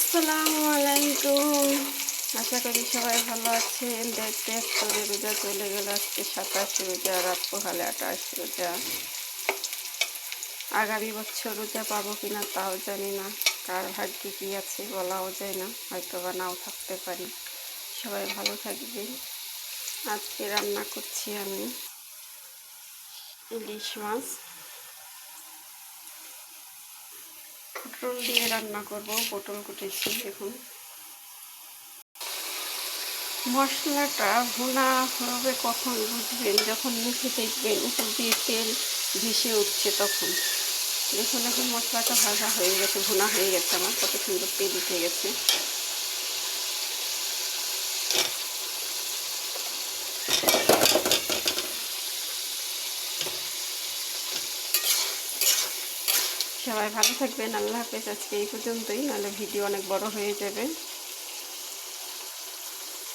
আসসালামু আলাইকুম। আশা করি সবাই ভালো আছেন। দেখতে করে রোজা চলে গেল, আজকে 27 রোজা, রাত পোহালে 28 রোজা। আগামী বছর রোজা পাবো কিনা তাও জানি না, কার ভাগ্যে কী আছে বলাও যায় না, হয়তো বা নাও থাকতে পারি। সবাই ভালো থাকবেন। আজকে রান্না করছি আমি ইলিশ মাছ, পটল দিয়ে রান্না করব। পটল কুটেছি দেখুন। মশলাটা ভুনা হবে কখন বুঝবেন, যখন মুখে দেখবেন উপর দিয়ে তেল ভেসে উঠছে তখন। দেখুন এখন মশলাটা ভাজা হয়ে গেছে, ভুনা হয়ে গেছে, আমার কত সুন্দর তেল উঠে গেছে। সবাই ভালো থাকবেন। আল্লাহ হাফেজ। আজকে এই পর্যন্তই, নাহলে ভিডিও অনেক বড় হয়ে যাবে।